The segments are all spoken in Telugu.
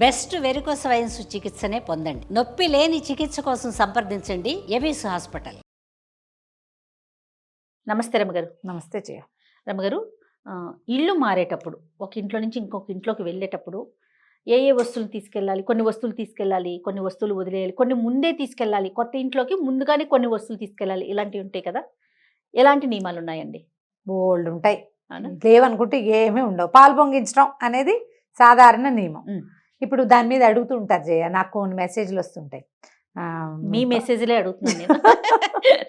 బెస్ట్ వెరికోస్ వెయిన్స్ చికిత్సనే పొందండి. నొప్పి లేని చికిత్స కోసం సంప్రదించండి ఎబిస్ హాస్పిటల్. నమస్తే రమగారు. నమస్తే జయ. రమగారు, ఇల్లు మారేటప్పుడు ఒక ఇంట్లో నుంచి ఇంకొక ఇంట్లోకి వెళ్ళేటప్పుడు ఏ ఏ వస్తువులు తీసుకెళ్ళాలి? కొన్ని వస్తువులు తీసుకెళ్ళాలి, కొన్ని వస్తువులు వదిలేయాలి, కొన్ని ముందే తీసుకెళ్ళాలి, కొత్త ఇంట్లోకి ముందుగానే కొన్ని వస్తువులు తీసుకెళ్ళాలి, ఇలాంటివి ఉంటాయి కదా. ఎలాంటి నియమాలు ఉన్నాయండి? బోల్డ్ ఉంటాయి. లేవనుకుంటే ఏమీ ఉండవు. పాలు పొంగించడం అనేది సాధారణ నియమం. ఇప్పుడు దాని మీద అడుగుతూ ఉంటారు జయ, నాకు కొన్ని మెసేజ్లు వస్తుంటాయి. మీ మెసేజ్లే అడుగుతున్నాను నేను.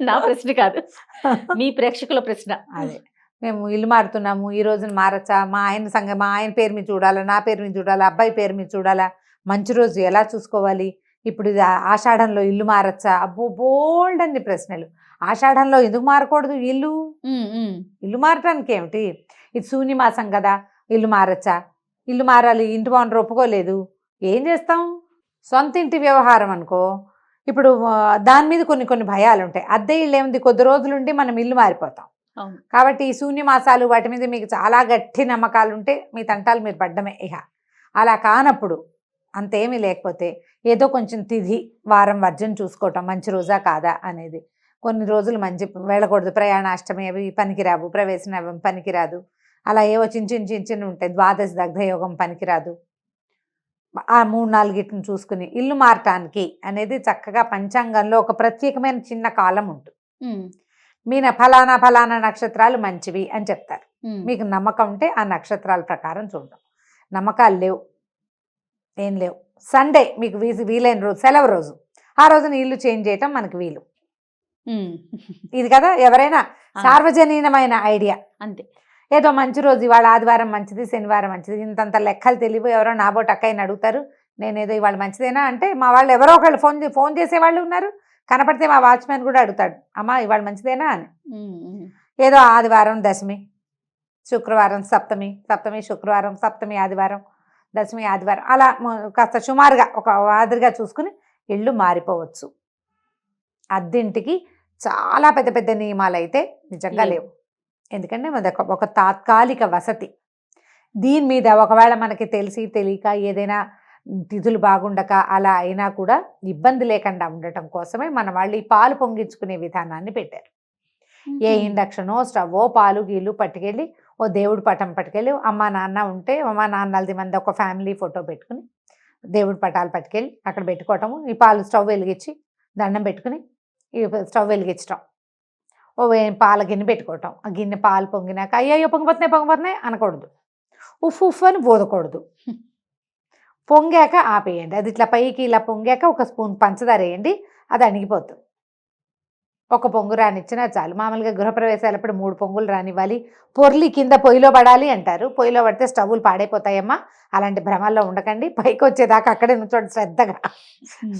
నా ప్రశ్న కాదు, మీ ప్రేక్షకుల ప్రశ్న. అదే, మేము ఇల్లు మారుతున్నాము, ఈ రోజున మారచ్చా, మా ఆయన పేరు మీద చూడాలా, నా పేరు మీద చూడాలా, అబ్బాయి పేరు మీద చూడాలా, మంచి రోజు ఎలా చూసుకోవాలి, ఇప్పుడు ఇది ఆషాఢంలో ఇల్లు మారచ్చా, అబ్బో బోల్డ్ అన్ని ప్రశ్నలు. ఆషాఢంలో ఎందుకు మారకూడదు ఇల్లు? ఇల్లు మారటానికి ఏమిటి? ఇది శూన్యమాసం కదా, ఇల్లు మారచ్చా? ఇల్లు మారాలి, ఇంటి ఓనర్ ఒప్పుకోలేదు, ఏం చేస్తాం? సొంత ఇంటి వ్యవహారం అనుకో, ఇప్పుడు దాని మీద కొన్ని కొన్ని భయాలు ఉంటాయి. అద్దె ఇల్లు ఏముంది, కొద్ది రోజులుండి మనం ఇల్లు మారిపోతాం. కాబట్టి ఈ శూన్యమాసాలు వాటి మీద మీకు చాలా గట్టి నమ్మకాలు ఉంటే మీ తంటాలు మీరు పడ్డమే. ఇక అలా కానప్పుడు, అంతేమీ లేకపోతే ఏదో కొంచెం తిథి వారం వర్జం చూసుకోవటం, మంచి రోజా కాదా అనేది. కొన్ని రోజులు మంచి వెళ్ళకూడదు, ప్రయాణాష్టమి అవి పనికిరావు, ప్రవేశం పనికిరాదు, అలా ఏవో చిన్న ఉంటాయి, ద్వాదశి దగ్ధయోగం పనికిరాదు. ఆ 3-4 చూసుకుని ఇల్లు మారటానికి అనేది చక్కగా పంచాంగంలో ఒక ప్రత్యేకమైన చిన్న కాలం ఉంటుంది. మీన ఫలానా ఫలానా నక్షత్రాలు మంచివి అని చెప్తారు. మీకు నమ్మకం ఉంటే ఆ నక్షత్రాల ప్రకారం చూడడం. నమ్మకాలు లేవు, ఏం లేవు, సండే మీకు వీలైన రోజు, సెలవు రోజు, ఆ రోజున ఇల్లు చేంజ్ చేయటం మనకి వీలు. ఇది కదా ఎవరైనా సార్వజనీనమైన ఐడియా. అంతే, ఏదో మంచి రోజు, ఇవాళ ఆదివారం మంచిది, శనివారం మంచిది, ఇంతంత లెక్కలు తెలివి. ఎవరో నాబోటి అక్కయ్యని అడుగుతారు, నేనేదో ఇవాళ మంచిదేనా అంటే, మా వాళ్ళు ఎవరో ఒకళ్ళు ఫోన్ చేసేవాళ్ళు ఉన్నారు. కనపడితే మా వాచ్మెన్ కూడా అడుగుతాడు, అమ్మా ఇవాళ మంచిదేనా అని. ఏదో ఆదివారం దశమి, శుక్రవారం సప్తమి, శుక్రవారం, సప్తమి ఆదివారం, దశమి ఆదివారం, అలా కాస్త సుమారుగా ఒక మాదిరిగా చూసుకుని ఇళ్ళు మారిపోవచ్చు. అద్దింటికి చాలా పెద్ద పెద్ద నియమాలు అయితే నిజంగా లేవు. ఎందుకంటే ఒక తాత్కాలిక వసతి. దీని మీద ఒకవేళ మనకి తెలిసి తెలియక ఏదైనా తిథులు బాగుండక అలా అయినా కూడా ఇబ్బంది లేకుండా ఉండటం కోసమే మన వాళ్ళు ఈ పాలు పొంగించుకునే విధానాన్ని పెట్టారు. ఏ ఇండక్షనో స్టవ్వో పాలు గీళ్ళు పట్టుకెళ్ళి ఓ దేవుడి పటం పట్టుకెళ్ళి, అమ్మ నాన్న ఉంటే అమ్మ నాన్నలది మంది ఒక ఫ్యామిలీ ఫోటో పెట్టుకుని దేవుడి పటాలు పట్టుకెళ్ళి అక్కడ పెట్టుకోవటము. ఈ పాలు స్టవ్ వెలిగించి దండం పెట్టుకుని ఈ స్టవ్ వెలిగించటం, ఓ పాల గిన్నె పెట్టుకోవటం. ఆ గిన్నె పాలు పొంగినాక అయ్యో పొంగిపోతున్నాయి అనకూడదు, ఉఫ్ అని పోదకూడదు. పొంగాక ఆపేయండి. అది ఇట్లా పైకి ఇలా పొంగాక ఒక స్పూన్ పంచదార వేయండి, అది అణిగిపోతుంది. ఒక పొంగు రానిచ్చినా చాలు. మామూలుగా గృహప్రవేశాలప్పుడు 3 పొంగులు రానివ్వాలి. పొర్లి కింద పొయ్యిలో పడాలి అంటారు. పొయ్యిలో పడితే స్టవ్లు పాడైపోతాయమ్మా, అలాంటి భ్రమల్లో ఉండకండి. పైకి వచ్చేదాకా అక్కడే నుంచోండి, శ్రద్ధగా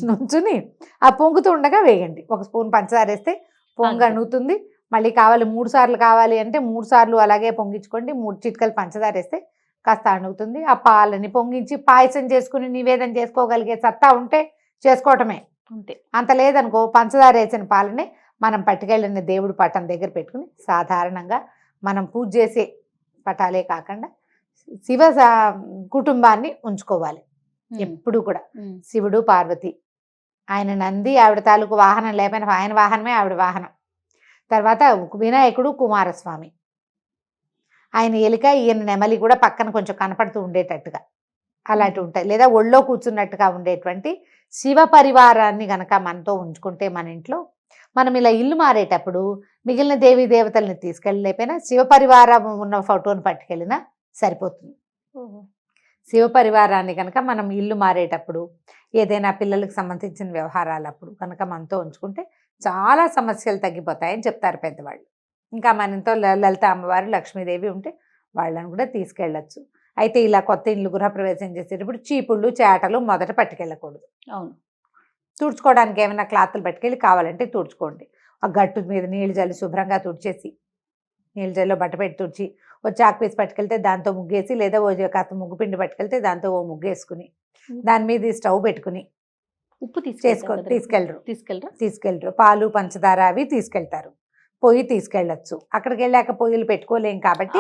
నుంచుని ఆ పొంగుతూ ఉండగా వేయండి. ఒక స్పూన్ పంచదార వేస్తే పొంగ అణుగుతుంది. మళ్ళీ కావాలి 3 సార్లు కావాలి అంటే 3 సార్లు అలాగే పొంగించుకోండి. 3 చిటికలు పంచదార వేస్తే కాస్త అణుగుతుంది. ఆ పాలని పొంగించి పాయసం చేసుకుని నివేదన చేసుకోగలిగే సత్తా ఉంటే చేసుకోవటమే. అంతే. అంత లేదనుకో, పంచదార వేసిన పాలని మనం పట్టుకెళ్ళిన దేవుడి పటం దగ్గర పెట్టుకుని సాధారణంగా మనం పూజ చేసే పటాలే కాకుండా శివ కుటుంబాన్ని ఉంచుకోవాలి ఎప్పుడు కూడా. శివుడు, పార్వతి, ఆయన నంది, ఆవిడ తాలూకు వాహనం లేకపోయినా ఆయన వాహనమే ఆవిడ వాహనం. తర్వాత వినాయకుడు, కుమారస్వామి, ఆయన ఎలిక, ఈయన నెమలి కూడా పక్కన కొంచెం కనపడుతూ ఉండేటట్టుగా అలాంటివి ఉంటాయి. లేదా ఒళ్ళో కూర్చున్నట్టుగా ఉండేటువంటి శివ పరివారాన్ని గనక మనతో ఉంచుకుంటే మన ఇంట్లో, మనం ఇలా ఇల్లు మారేటప్పుడు మిగిలిన దేవీ దేవతల్ని తీసుకెళ్ళలేకపోయినా శివ పరివారం ఉన్న ఫోటోని పట్టుకెళ్ళినా సరిపోతుంది. శివ పరివారాన్ని కనుక మనం ఇల్లు మారేటప్పుడు, ఏదైనా పిల్లలకు సంబంధించిన వ్యవహారాలప్పుడు కనుక మనతో ఉంచుకుంటే చాలా సమస్యలు తగ్గిపోతాయని చెప్తారు పెద్దవాళ్ళు. ఇంకా మన ఇంట్లో లలిత అమ్మవారు, లక్ష్మీదేవి ఉంటే వాళ్ళని కూడా తీసుకెళ్ళచ్చు. అయితే ఇలా కొత్త ఇల్లు గృహప్రవేశం చేసేటప్పుడు చీపుళ్ళు, చేటలు మొదట పట్టుకెళ్ళకూడదు. అవును. తుడుచుకోవడానికి ఏమైనా క్లాత్లు పట్టుకెళ్ళి కావాలంటే తుడుచుకోండి. ఆ గట్టు మీద నీళ్ళు జల్లి శుభ్రంగా తుడిచేసి, నీళ్ళు జల్లిలో బట్ట పెట్టి తుడిచి ఓ చాక్ పీస్ పట్టుకెళ్తే దాంతో ముగ్గేసి, లేదా ఓ కాస్త ముగ్గు పిండి పట్టుకెళ్తే దాంతో ఓ ముగ్గేసుకుని దాని మీద స్టవ్ పెట్టుకుని, ఉప్పు తీసుకెళ్ళరు, పాలు పంచదార అవి తీసుకెళ్తారు, పొయ్యి తీసుకెళ్ళచ్చు. అక్కడికి వెళ్ళాక పొయ్యిలు పెట్టుకోలేం కాబట్టి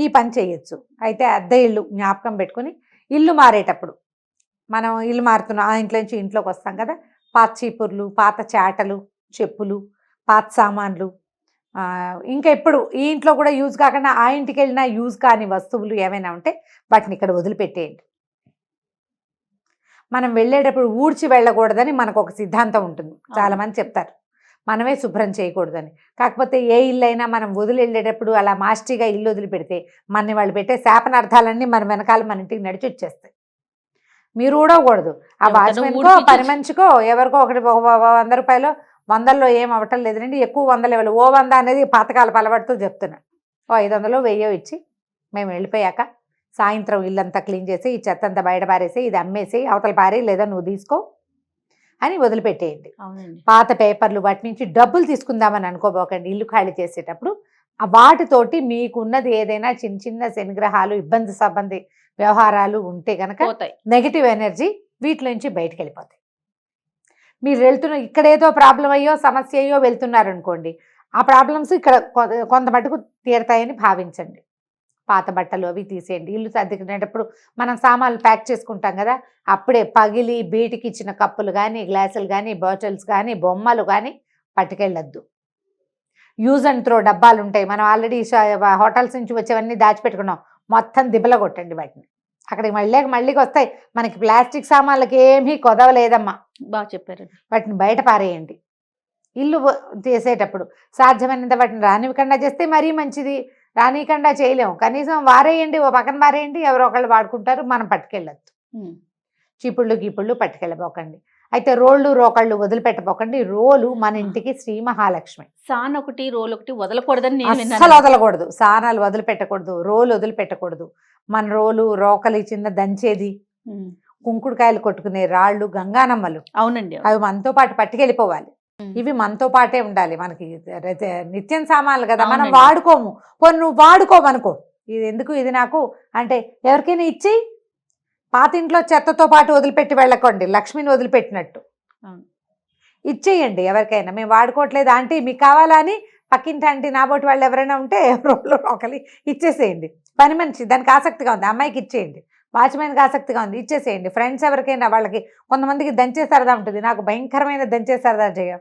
ఈ పని చేయొచ్చు. అయితే అద్దె ఇల్లు జ్ఞాపకం పెట్టుకుని ఇల్లు మారేటప్పుడు మనం ఇల్లు మారుతున్నాం, ఆ ఇంట్లో నుంచి ఇంట్లోకి వస్తాం కదా, పాత చీపుర్లు, పాత చాటలు, చెప్పులు, పాత సామాన్లు, ఇంకా ఎప్పుడు ఈ ఇంట్లో కూడా యూజ్ కాకుండా ఆ ఇంటికి వెళ్ళినా యూజ్ కాని వస్తువులు ఏమైనా ఉంటే వాటిని ఇక్కడ వదిలిపెట్టేయండి. మనం వెళ్ళేటప్పుడు ఊడ్చి వెళ్ళకూడదని మనకు ఒక సిద్ధాంతం ఉంటుంది, చాలా మంది చెప్తారు మనమే శుభ్రం చేయకూడదని. కాకపోతే ఏ ఇల్లు అయినా మనం వదిలి వెళ్ళేటప్పుడు అలా మాస్టిగా ఇల్లు వదిలిపెడితే మనని వాళ్ళు పెట్టే శాపనార్థాలన్నీ మన వెనకాల మన ఇంటికి నడిచి వచ్చేస్తాయి. మీరు ఊడకూడదు, ఆ వాచ్మెన్కో పని మనిషికో ఎవరికో ఒకటి 100 రూపాయలు 100లో ఏం అవ్వటం లేదండి, ఎక్కువ 100 ఇవ్వాలి. ఓ 100 అనేది పాతకాల పలబడుతూ చెప్తున్నా. ఓ 500 1000 ఇచ్చి మేము వెళ్ళిపోయాక సాయంత్రం ఇల్లంతా క్లీన్ చేసి ఈ చెత్త అంతా బయట పారేసి ఇది అమ్మేసి అవతల పారే, లేదా నువ్వు తీసుకో అని వదిలిపెట్టేయండి. పాత పేపర్లు వాటి నుంచి డబ్బులు తీసుకుందామని అనుకోబోకండి. ఇల్లు ఖాళీ చేసేటప్పుడు ఆ వాటితోటి మీకున్నది ఏదైనా చిన్న చిన్న శనిగ్రహాలు, ఇబ్బంది సంబంధి వ్యవహారాలు ఉంటే కనుక నెగిటివ్ ఎనర్జీ వీటి నుంచి బయటకు వెళ్ళిపోతాయి. మీరు వెళ్తున్న ఇక్కడ ఏదో ప్రాబ్లం అయ్యో సమస్య అయ్యో వెళ్తున్నారనుకోండి, ఆ ప్రాబ్లమ్స్ ఇక్కడ కొంత మటుకు తీరతాయని భావించండి. పాత బట్టలు అవి తీసేయండి. ఇల్లు సర్దుకునేటప్పుడు మనం సామాన్లు ప్యాక్ చేసుకుంటాం కదా, అప్పుడే పగిలి బీటికి ఇచ్చిన కప్పులు కానీ, గ్లాసులు కానీ, బాటిల్స్ కానీ, బొమ్మలు కానీ పట్టుకెళ్ళొద్దు. యూజ్ అండ్ త్రో డబ్బాలు ఉంటాయి, మనం ఆల్రెడీ హోటల్స్ నుంచి వచ్చేవన్నీ దాచిపెట్టుకున్నాం, మొత్తం దిబ్బల కొట్టండి వాటిని. అక్కడికి మళ్ళీకి వస్తాయి. మనకి ప్లాస్టిక్ సామాన్లకి ఏమీ కొదవలేదమ్మా, బాగా చెప్పారు. వాటిని బయట పారేయండి. ఇల్లు చేసేటప్పుడు సాధ్యమైనంత వాటిని రానివ్వకుండా చేస్తే మరీ మంచిది. రానివ్వకుండా చేయలేము, కనీసం వారేయండి, ఓ పక్కన వారేయండి, ఎవరో ఒకళ్ళు వాడుకుంటారు, మనం పట్టుకెళ్ళొద్దు. చీపుళ్ళు గీపుళ్ళు పట్టుకెళ్ళబోకండి. అయితే రోళ్ళు రోకళ్ళు వదిలిపెట్టబోకండి. రోలు మన ఇంటికి శ్రీ మహాలక్ష్మి. సాన్ ఒకటి రోల్ ఒకటి వదలకూడదని అస్సలు వదలకూడదు. సానాలు వదిలిపెట్టకూడదు, రోలు వదిలిపెట్టకూడదు. మన రోలు రోకలి, చిన్న దంచేది, కుంకుడుకాయలు కొట్టుకునే రాళ్ళు, గంగానమ్మలు, అవునండి, అవి మనతో పాటు పట్టుకెళ్ళిపోవాలి. ఇవి మనతో పాటే ఉండాలి. మనకి నిత్యం సామాన్లు కదా, మనం వాడుకోము. పోనీ నువ్వు వాడుకోమనుకో, ఇది ఎందుకు ఇది నాకు అంటే ఎవరికైనా ఇచ్చి, పాత ఇంట్లో చెత్తతో పాటు వదిలిపెట్టి వెళ్ళకండి, లక్ష్మిని వదిలిపెట్టినట్టు ఇచ్చేయండి ఎవరికైనా. మేము వాడుకోవట్లేదు ఆంటీ, మీకు కావాలా అని పక్కింటి ఆంటీ, నాబోటి వాళ్ళు ఎవరైనా ఉంటే రోడ్లో ఒకలి ఇచ్చేసేయండి. పని మనిషి దానికి ఆసక్తిగా ఉంది, అమ్మాయికి ఇచ్చేయండి. వాచ్మెన్కి ఆసక్తిగా ఉంది, ఇచ్చేసేయండి. ఫ్రెండ్స్ ఎవరికైనా, వాళ్ళకి కొంతమందికి దంచే సరదా ఉంటుంది, నాకు భయంకరమైన దంచే సరదా చేయ,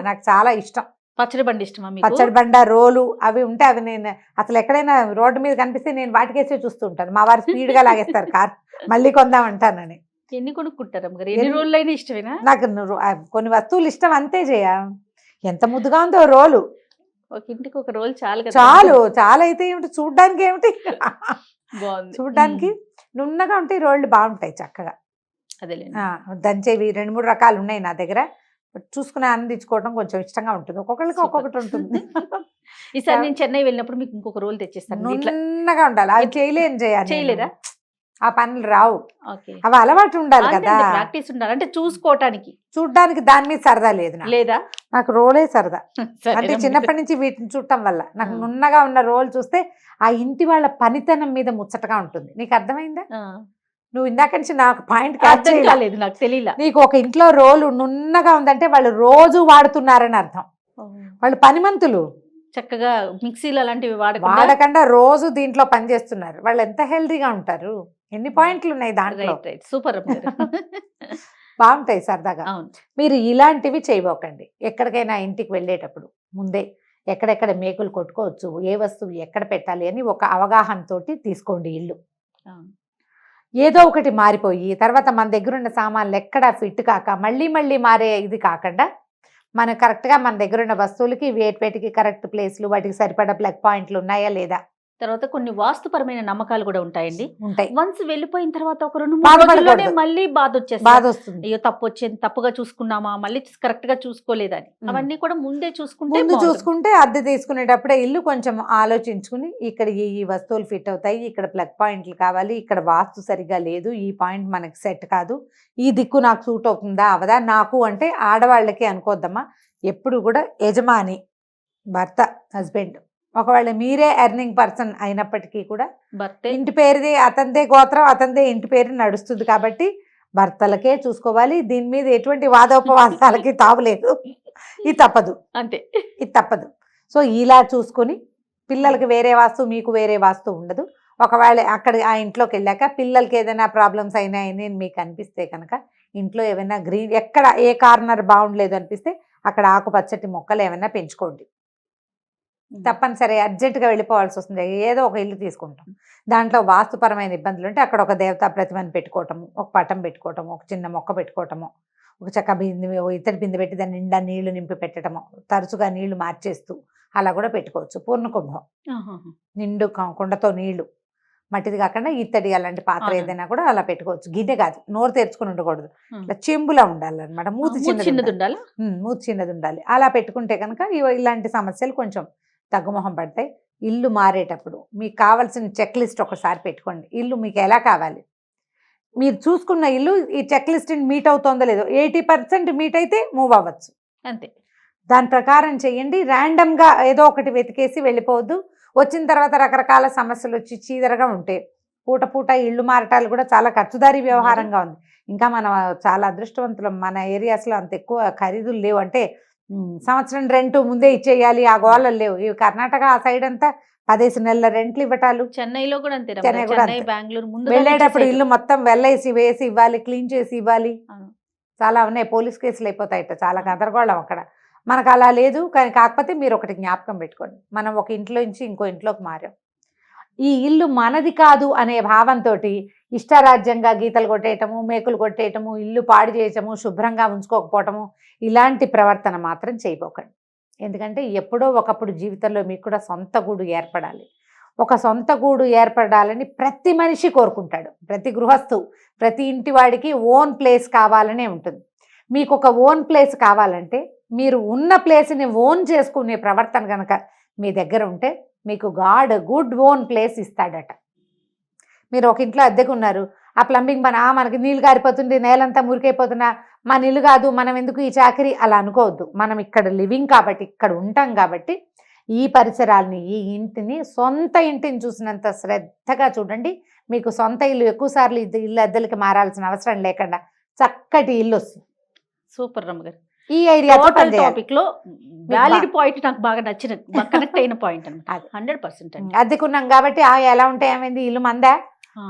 నాకు చాలా ఇష్టం. పచ్చడి బండి ఇష్టమా? పచ్చడి బండ, రోలు అవి ఉంటే అవి నేను అసలు ఎక్కడైనా రోడ్డు మీద కనిపిస్తే నేను వాటికేసే చూస్తూ ఉంటాను. మా వారు స్పీడ్గా లాగేస్తారు కార్, మళ్ళీ కొందామంటానని. ఎన్ని కొనుక్కుంటారు ఎన్ని రోజులైనా ఇష్టమేనా? నాకు కొన్ని వస్తువులు ఇష్టం అంతే చేయ. ఎంత ముద్దుగా ఉందో రోలు, ఒక ఇంటికి ఒక రోల్ చాలు చాలా అయితే ఏమిటి, చూడ్డానికి ఏమిటి బాగుంది, చూడ్డానికి నున్నగా ఉంటాయి రోళ్ళు, బాగుంటాయి చక్కగా. అదే దంచేవి 2-3 రకాలు ఉన్నాయి నా దగ్గర, చూసుకుని ఆనందించుకోవడం కొంచెం ఇష్టంగా ఉంటుంది. ఒక్కొక్కరికి ఒక్కొక్కటి ఉంటుంది. ఈసారి నేను చెన్నై వెళ్ళినప్పుడు మీకు ఇంకొక రోల్ తెచ్చిస్తాను, నున్నగా ఉండాలి. అది చేయలేదా, ఆ పనులు రావు, అవి అలవాటు ఉండాలి కదా, ప్రాక్టీస్ ఉండాలి. అంటే చూసుకోవటానికి, చూడ్డానికి దాని మీద సరదా లేదా, నాకు రోలే సరదా. అంటే చిన్నప్పటి నుంచి వీటిని చూడటం వల్ల నాకు నున్నగా ఉన్న రోల్ చూస్తే ఆ ఇంటి వాళ్ళ పనితనం మీద ముచ్చటగా ఉంటుంది. నీకు అర్థమైందా? నువ్వు ఇందాక నుంచి నాకు పాయింట్ క్యాచ్ చేయలేదు, నాకు తెలియలా. నీకు ఒక ఇంట్లో రోలు నున్నగా ఉందంటే వాళ్ళు రోజు వాడుతున్నారని అర్థం. వాళ్ళు పనిమంతులు, చక్కగా మిక్సీలు అలాంటివి వాడకుండా రోజు దీంట్లో పని చేస్తున్నారు. వాళ్ళు ఎంత హెల్తీగా ఉంటారు, ఎన్ని పాయింట్లు ఉన్నాయి దాంట్లో. సూపర్, బాగుంటాయి సరదాగా. మీరు ఇలాంటివి చేయబోకండి. ఎక్కడికైనా ఇంటికి వెళ్ళేటప్పుడు ముందే ఎక్కడెక్కడ మేకులు కొట్టుకోవచ్చు, ఏ వస్తువు ఎక్కడ పెట్టాలి అని ఒక అవగాహనతోటి తీసుకోండి ఇల్లు. ఏదో ఒకటి మారిపోయి తర్వాత మన దగ్గర ఉన్న సామాన్లు ఎక్కడ ఫిట్ కాక మళ్ళీ మారే ఇది కాకుండా, మనం కరెక్ట్గా మన దగ్గర ఉన్న వస్తువులకి వేటికి కరెక్ట్ ప్లేస్లు, వాటికి సరిపడా ప్లగ్ పాయింట్లు ఉన్నాయా లేదా. తర్వాత కొన్ని వాస్తుపరమైన నమ్మకాలు కూడా ఉంటాయండి. ఉంటాయి. వన్స్ వెళ్ళిపోయిన తర్వాత ఒక 2-3 రోజుల్లోనే మళ్ళీ బాధ వస్తుంది. అయ్యో తప్పుగా చూసుకున్నామా, మళ్ళీ కరెక్ట్ గా చూసుకోలేదని. అవన్నీ కూడా ముందే చూసుకుంటే అద్దె తీసుకునేటప్పుడే ఇల్లు కొంచెం ఆలోచించుకుని, ఇక్కడ ఈ వస్తువులు ఫిట్ అవుతాయి, ఇక్కడ ప్లగ్ పాయింట్లు కావాలి, ఇక్కడ వాస్తు సరిగా లేదు, ఈ పాయింట్ మనకి సెట్ కాదు, ఈ దిక్కు నాకు సూట్ అవుతుందా అవదా. నాకు అంటే ఆడవాళ్ళకి అనుకోద్దమ్మా, ఎప్పుడు కూడా యజమాని భర్త, హస్బెండ్, ఒకవేళ మీరే ఎర్నింగ్ పర్సన్ అయినప్పటికీ కూడా ఇంటి పేరుది అతనిదే గోత్రం, అతనిదే ఇంటి పేరు నడుస్తుంది కాబట్టి భర్తలకే చూసుకోవాలి. దీని మీద ఎటువంటి వాదోపవాదాలకి తావులేదు. ఇది తప్పదు, అంతే, ఇది తప్పదు. సో ఇలా చూసుకొని పిల్లలకి వేరే వాస్తు, మీకు వేరే వాస్తు ఉండదు. ఒకవేళ అక్కడ ఆ ఇంట్లోకి వెళ్ళాక పిల్లలకి ఏదైనా ప్రాబ్లమ్స్ అయినాయని మీకు అనిపిస్తే కనుక ఇంట్లో ఏమైనా గ్రీన్ ఎక్కడ ఏ కార్నర్ బాగుండలేదు అనిపిస్తే అక్కడ ఆకుపచ్చటి మొక్కలు ఏమైనా పెంచుకోండి. తప్పనిసరి అర్జెంటుగా వెళ్ళిపోవాల్సి వస్తుంది, ఏదో ఒక ఇల్లు తీసుకుంటాం, దాంట్లో వాస్తుపరమైన ఇబ్బందులు ఉంటే అక్కడ ఒక దేవతా ప్రతిమను పెట్టుకోవటము, ఒక పటం పెట్టుకోవటము, ఒక చిన్న మొక్క పెట్టుకోవటము, ఒక చక్క బింది ఇత్తడి బిందె పెట్టి దాని నిండా నీళ్లు నింపి పెట్టడము, తరచుగా నీళ్లు మార్చేస్తూ అలా కూడా పెట్టుకోవచ్చు. పూర్ణ కుంభం నిండు కుండతో నీళ్లు, మట్టిది కాకుండా ఇత్తడి అలాంటి పాత్ర ఏదైనా కూడా అలా పెట్టుకోవచ్చు. గిన్నె కాదు, నోరు తెరుచుకుని ఉండకూడదు, ఇట్లా చెంబులా ఉండాలన్నమాట, మూతి చిన్నది ఉండాలి. మూతి చిన్నది ఉండాలి. అలా పెట్టుకుంటే కనుక ఇలాంటి సమస్యలు కొంచెం తగ్గుముఖం పడతాయి. ఇల్లు మారేటప్పుడు మీకు కావాల్సిన చెక్ లిస్ట్ ఒకసారి పెట్టుకోండి. ఇల్లు మీకు ఎలా కావాలి, మీరు చూసుకున్న ఇల్లు ఈ చెక్ లిస్ట్ మీట్ అవుతుందో లేదో, 80% మీట్ అయితే మూవ్ అవ్వచ్చు, అంతే. దాని ప్రకారం చేయండి. ర్యాండమ్గా ఏదో ఒకటి వెతికేసి వెళ్ళిపోవద్దు. వచ్చిన తర్వాత రకరకాల సమస్యలు వచ్చి చీదరగా ఉంటాయి. పూట పూట ఇళ్ళు మారటాలు కూడా చాలా ఖర్చుదారీ వ్యవహారంగా ఉంది. ఇంకా మనం చాలా అదృష్టవంతులం, మన ఏరియాస్లో అంత ఎక్కువ ఖరీదులు లేవు. అంటే సంవత్సరం రెంట్ ముందే ఇచ్చేయాలి ఆ గోళలు లేవు. ఇవి కర్ణాటక ఆ సైడ్ అంతా 15 నెలల రెంట్లు ఇవ్వటాలు. చెన్నైలో కూడా అంతే, చెన్నై కూడా చెన్నై, బెంగళూరు ముందు వెళ్ళేటప్పుడు ఇల్లు మొత్తం వెళ్ళేసి వేసి ఇవ్వాలి, క్లీన్ చేసి ఇవ్వాలి. చాలా ఉన్నాయి, పోలీస్ కేసులు అయిపోతాయట, చాలా గందరగోళం అక్కడ. మనకు అలా లేదు. కానీ కాకపోతే మీరు ఒకటి జ్ఞాపకం పెట్టుకోండి, మనం ఒక ఇంట్లో నుంచి ఇంకో ఇంట్లోకి మారాం, ఈ ఇల్లు మనది కాదు అనే భావంతో ఇష్టారాజ్యంగా గీతలు కొట్టేయటము, మేకులు కొట్టేయటము, ఇల్లు పాడు చేయటము, శుభ్రంగా ఉంచుకోకపోవటము, ఇలాంటి ప్రవర్తన మాత్రం చేయబోకండి. ఎందుకంటే ఎప్పుడో ఒకప్పుడు జీవితంలో మీకు కూడా సొంత గూడు ఏర్పడాలి. ఒక సొంత గూడు ఏర్పడాలని ప్రతి మనిషి కోరుకుంటాడు. ప్రతి గృహస్థు, ప్రతి ఇంటి వాడికి ఓన్ ప్లేస్ కావాలనే ఉంటుంది. మీకు ఒక ఓన్ ప్లేస్ కావాలంటే మీరు ఉన్న ప్లేస్ని ఓన్ చేసుకునే ప్రవర్తన కనుక మీ దగ్గర ఉంటే మీకు గాడ్ గుడ్ ఓన్ ప్లేస్ ఇస్తాడట. మీరు ఒక ఇంట్లో అద్దెకు ఉన్నారు, ఆ ప్లంబింగ్ పని మనకి నీళ్ళు గారిపోతుంది, నేలంతా మురికైపోతున్నా మన ఇల్లు కాదు, మనం ఎందుకు ఈ చాకరీ, అలా అనుకోవద్దు. మనం ఇక్కడ లివింగ్ కాబట్టి, ఇక్కడ ఉంటాం కాబట్టి ఈ పరిసరాలని, ఈ ఇంటిని సొంత ఇంటిని చూసినంత శ్రద్ధగా చూడండి. మీకు సొంత ఇల్లు ఎక్కువసార్లు ఇల్లు అద్దెలకి మారాల్సిన అవసరం లేకుండా చక్కటి ఇల్లు వస్తుంది. సూపర్ రమ్మగారు. ఈ ఐడియా టాపిక్ లో వ్యాలిడ్ పాయింట్ నాకు బాగా నచ్చిన, కనెక్ట్ అయిన పాయింట్ అన్నమాట. 100% అండి. అద్దెకున్నాం కాబట్టి ఎలా ఉంటాయి, ఏమైంది ఇల్లు మందా,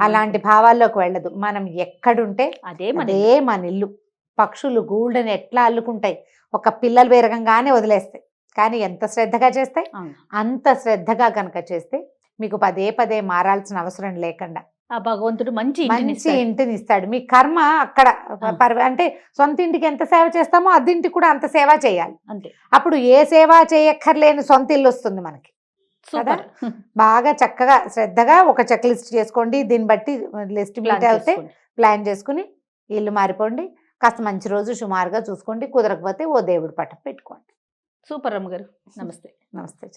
అలాంటి భావాల్లోకి వెళ్ళదు. మనం ఎక్కడుంటే అదే మన ఇల్లు. పక్షులు గూళ్ళని ఎట్లా అల్లుకుంటాయి, ఒక పిల్లలు పెరగంగానే వదిలేస్తాయి. కానీ ఎంత శ్రద్ధగా చేస్తాయి, అంత శ్రద్ధగా కనుక చేస్తే మీకు పదే పదే మారాల్సిన అవసరం లేకుండా ఆ భగవంతుడు మంచి ఇంటిని ఇస్తాడు. మీ కర్మ అక్కడ అంటే సొంత ఇంటికి ఎంత సేవ చేస్తామో అద్దింటికి కూడా అంత సేవ చేయాలి. అంతే. అప్పుడు ఏ సేవ చేయక్కర్లేని సొంత ఇల్లు వస్తుంది మనకి కదా. బాగా చక్కగా శ్రద్ధగా ఒక చెక్ లిస్ట్ చేసుకోండి. దీన్ని బట్టి లిస్ట్ మీట్ అయితే ప్లాన్ చేసుకుని ఇల్లు మారిపోండి. కాస్త మంచి రోజు సుమారుగా చూసుకోండి. కుదరకపోతే ఓ దేవుడి పట్టం పెట్టుకోండి. సూపర్ రమ్మగారు. నమస్తే. నమస్తే.